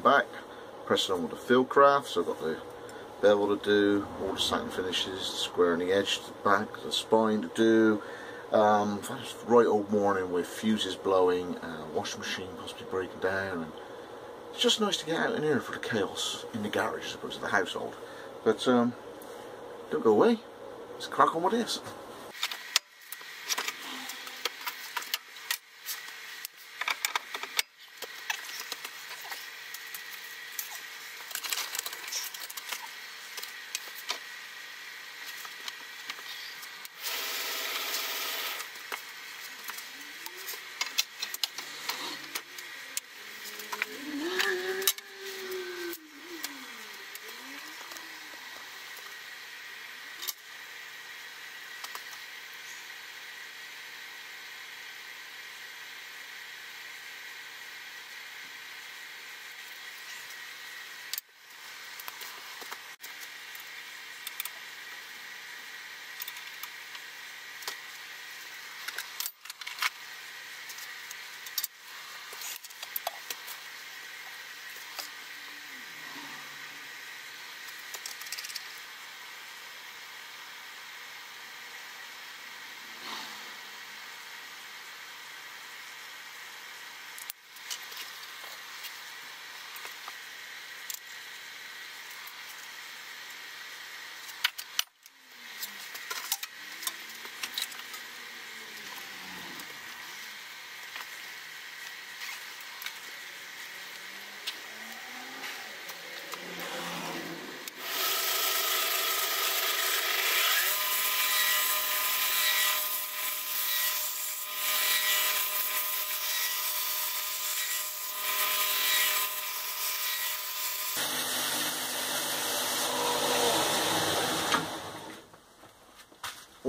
back, press it on with the Fieldcraft. So I've got the bevel to do, all the satin finishes, square on the edge, the back, the spine to do. Right old morning with fuses blowing, washing machine possibly breaking down, and it's just nice to get out in here for the chaos in the garage as opposed to the household. But don't go away, let's crack on with this.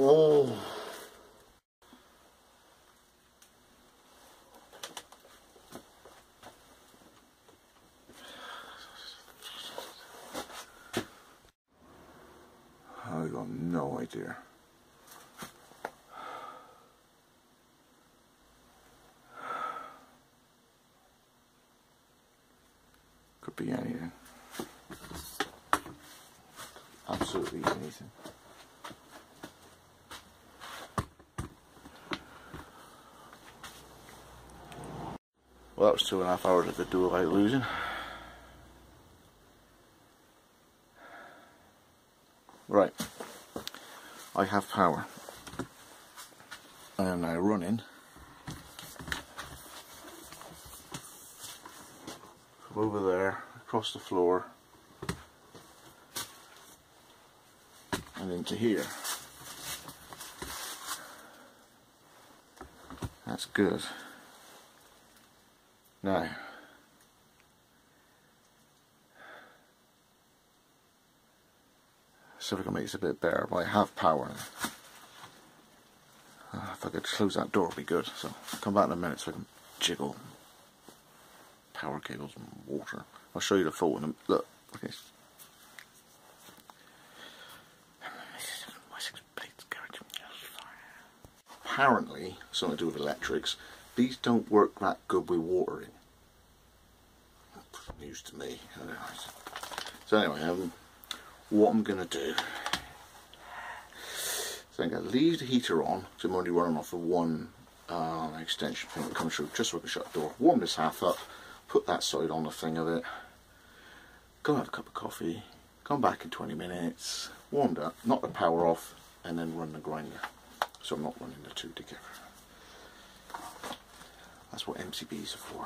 Oh. I got no idea. Could be anything. Absolutely anything. Well, that was 2.5 hours I could do without losing. Right, I have power. I am now running from over there, across the floor, and into here. That's good. Now, see if I can make this a bit better, but I have power. If I could close that door, it would be good. So I'll come back in a minute so I can jiggle power cables and water. I'll show you the fault in a look. Okay. Wessex Blades garage. Apparently, something to do with electrics. These don't work that good with water in. News to me. So anyway, what I'm going to do, so I'm going to leave the heater on, so I'm only running off of one extension thing that comes through, just so I can shut the door. Warm this half up, put that side on the thing of it, go have a cup of coffee, come back in 20 minutes, warmed up, knock the power off, and then run the grinder. So I'm not running the two together. That's what MCBs are for.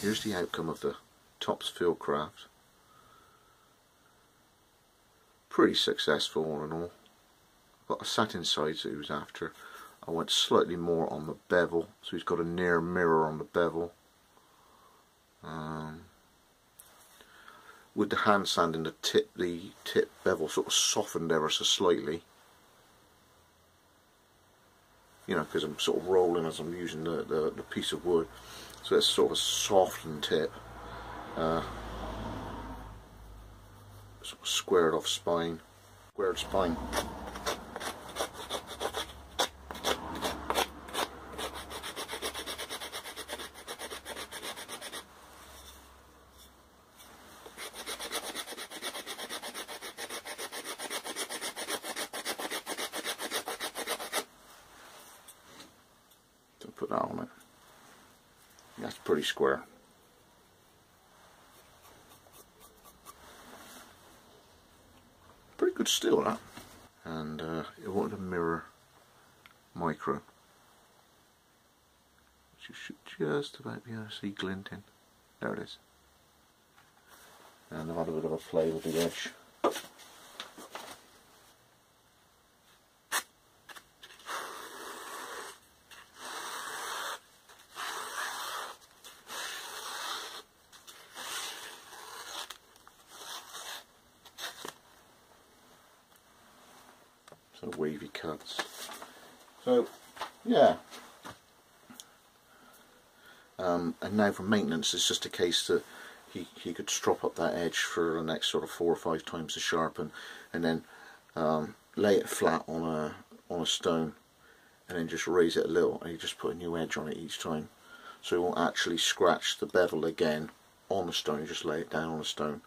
here's the outcome of the Tops Fieldcraft. Pretty successful all in all. Got a satin sides that he was after. I went slightly more on the bevel, so he's got a near mirror on the bevel. With the hand sanding, the tip bevel sort of softened ever so slightly. You know, because I'm sort of rolling as I'm using the piece of wood, so it's sort of a softened tip. Sort of squared off spine, squared spine. Put that on it. That's pretty square. Pretty good steel, that. And it wanted a mirror micro, which you should just about be able to see glinting. There it is. And I've had a bit of a play with the edge. So wavy cuts. So yeah. And now for maintenance, it's just a case that he could strop up that edge for the next sort of 4 or 5 times to sharpen, and then lay it flat on a stone, and then just raise it a little, and you just put a new edge on it each time, so it won't actually scratch the bevel again on the stone. You just lay it down on the stone,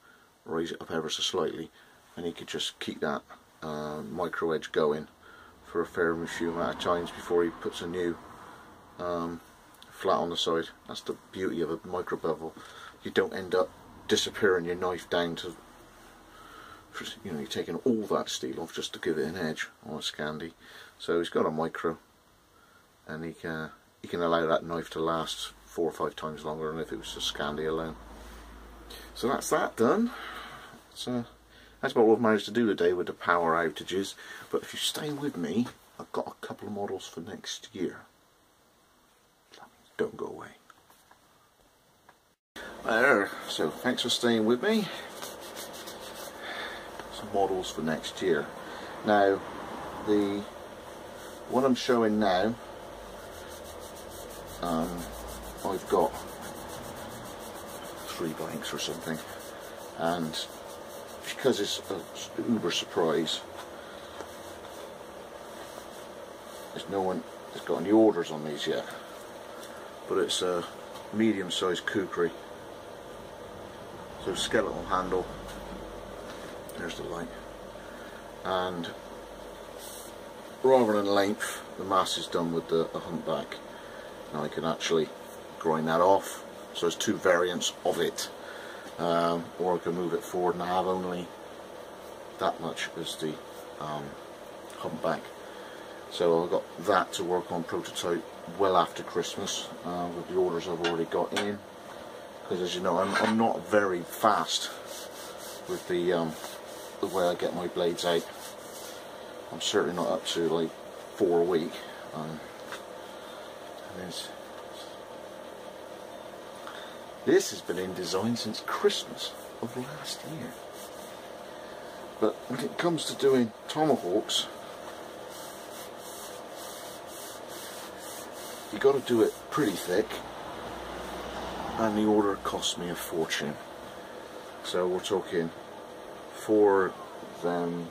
raise it up ever so slightly, and you could just keep that micro edge going for a fair few amount of times before he puts a new flat on the side. That's the beauty of a micro bevel. You don't end up disappearing your knife down to, you know, you're taking all that steel off just to give it an edge on a Scandi. So he's got a micro, and he can allow that knife to last 4 or 5 times longer than if it was a Scandi alone. So that's that done. That's about what I've managed to do today with the power outages, but if you stay with me, I've got a couple of models for next year. Don't go away. There, so thanks for staying with me. Some models for next year. Now, what I'm showing now, I've got 3 blanks or something, and because it's an uber surprise, there's no one that's got any orders on these yet, but it's a medium-sized kukri, so skeletal handle, there's the light, and rather than length, the mass is done with the humpback. Now I can actually grind that off, so there's 2 variants of it. Or I can move it forward and have only that much as the humpback. So I've got that to work on prototype well after Christmas with the orders I've already got in, because as you know, I'm not very fast with the way I get my blades out. I'm certainly not up to like 4 a week. This has been in design since Christmas of last year. But when it comes to doing tomahawks, you got to do it pretty thick, and the order cost me a fortune. So we're talking 4 of them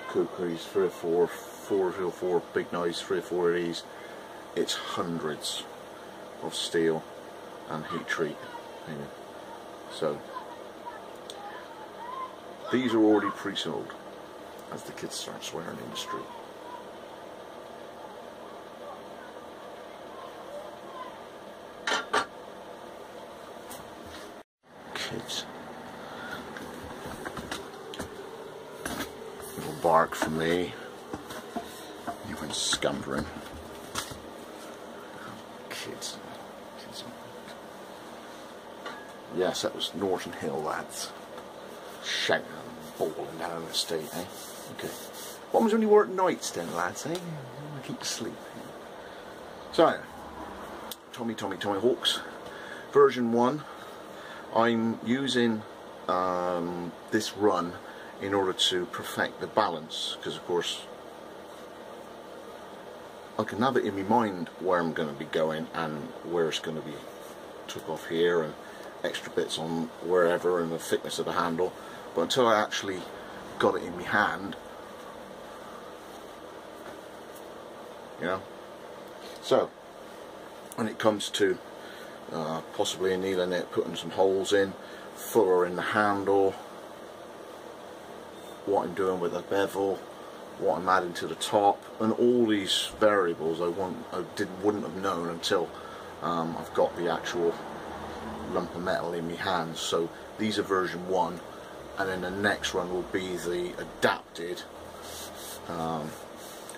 kukris, 3 or 4 big knives, 3 or 4 of these. It's hundreds of steel and heat treat. So these are already pre-sold as the kids start swearing in the street. Kids. Little bark for me. He went scampering. Kids. Yes, that was Norton Hill, lads. Shouting and bawling down the state, eh? Okay. What was when you work nights then, lads, eh? I keep asleep. So, Tomahawks, version 1. I'm using this run in order to perfect the balance, because of course I can have it in my mind where I'm going to be going and where it's going to be took off here and extra bits on wherever and the thickness of the handle, but until I actually got it in my hand, you know. So when it comes to possibly annealing it, putting some holes in, fuller in the handle, what I'm doing with the bevel, what I'm adding to the top, and all these variables I wouldn't have known until I've got the actual lump of metal in my hands. So these are version 1, and then the next one will be the adapted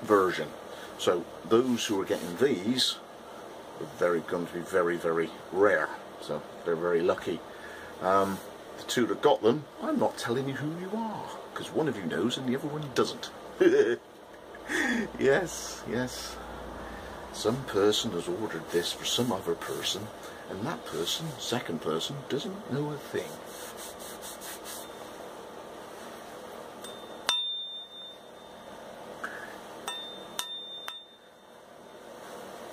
version. So those who are getting these are going to be very, very rare, so they're very lucky. The two that got them, I'm not telling you who you are, because one of you knows and the other one doesn't. Yes, yes. Some person has ordered this for some other person, and that person, second person, doesn't know a thing.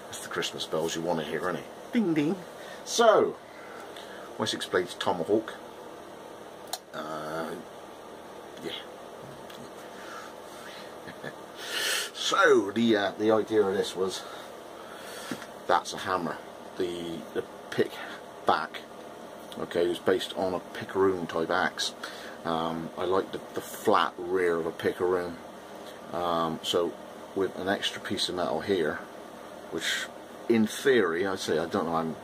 That's the Christmas bells you want to hear, isn't it? Ding ding. So, Wessex Blades Tomahawk. Yeah. So the idea of this was, that's a hammer. The pick back, okay, is based on a pickeroon type axe. I like the flat rear of a pickeroon. So with an extra piece of metal here, which in theory, I'd say, I don't know, I'm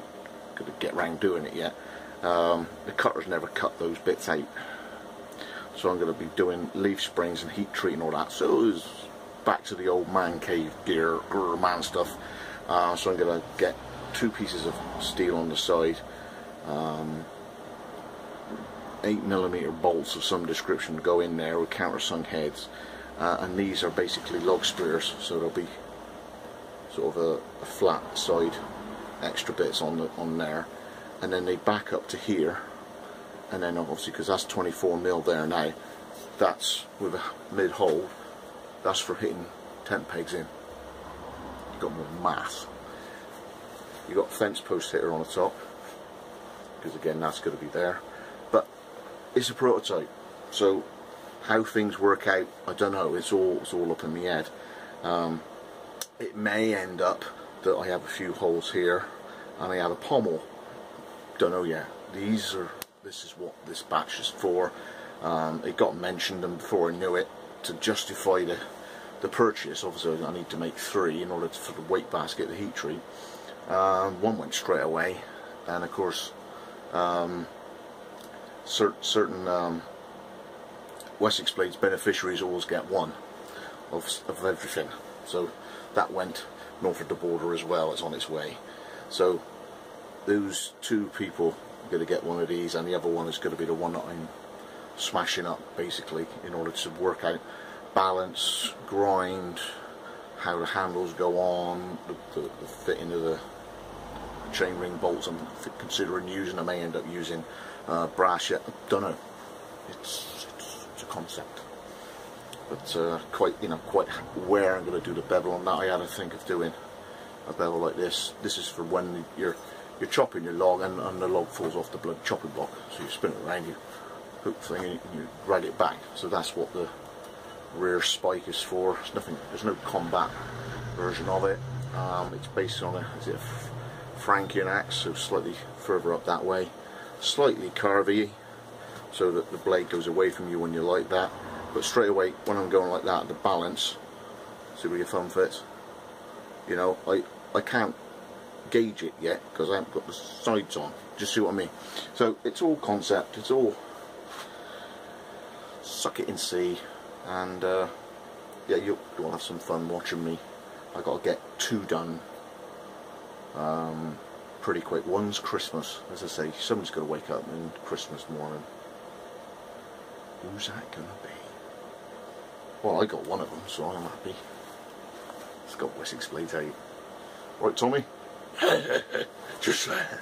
going to get round doing it yet. The cutter's never cut those bits out, so I'm going to be doing leaf springs and heat treating all that. So it's back to the old man cave gear, man stuff. So I'm going to get 2 pieces of steel on the side, 8mm bolts of some description to go in there with countersunk heads, and these are basically log spears, so there'll be sort of a flat side, extra bits on there, and then they back up to here, and then obviously, because that's 24mm there now, that's with a mid hole, that's for hitting tent pegs in. You've got more mass. You've got fence post hitter on the top, because again that's going to be there, but it's a prototype, so how things work out, I don't know. It's all up in the head. It may end up that I have a few holes here and I have a pommel. Don't know yet. This is what this batch is for. It got mentioned, and before I knew it, to justify the purchase, obviously I need to make 3 in order for the weight basket, the heat treat. One went straight away, and of course certain Wessex Blades beneficiaries always get 1 of everything, so that went north of the border as well. It's on its way. So those 2 people are going to get 1 of these, and the other one is going to be the one that I'm smashing up, basically, in order to work out balance, grind, how the handles go on, the fitting of the chainring bolts I'm considering using. I may end up using brass yet, I don't know. It's a concept, but quite where I'm going to do the bevel on that, I had to think of doing a bevel like this. This is for when you're chopping your log and the log falls off the blood chopping block, so you spin it around, you hook the thing and you drag it back. So that's what the rear spike is for. There's no combat version of it. It's based on a Frankian axe, so slightly further up that way, slightly curvy, so that the blade goes away from you when you like that. But straight away, when I'm going like that, the balance, see where your thumb fits, you know, I can't gauge it yet because I haven't got the sides on. Just see what I mean? So it's all concept, it's all suck it and see, and yeah, you'll have some fun watching me. I got to get 2 done pretty quick. One's Christmas, as I say, someone's got to wake up on Christmas morning. Who's that going to be? Well, I got one of them, so I'm happy. It's got Wessex Blades 8. Right, Tommy? Just that.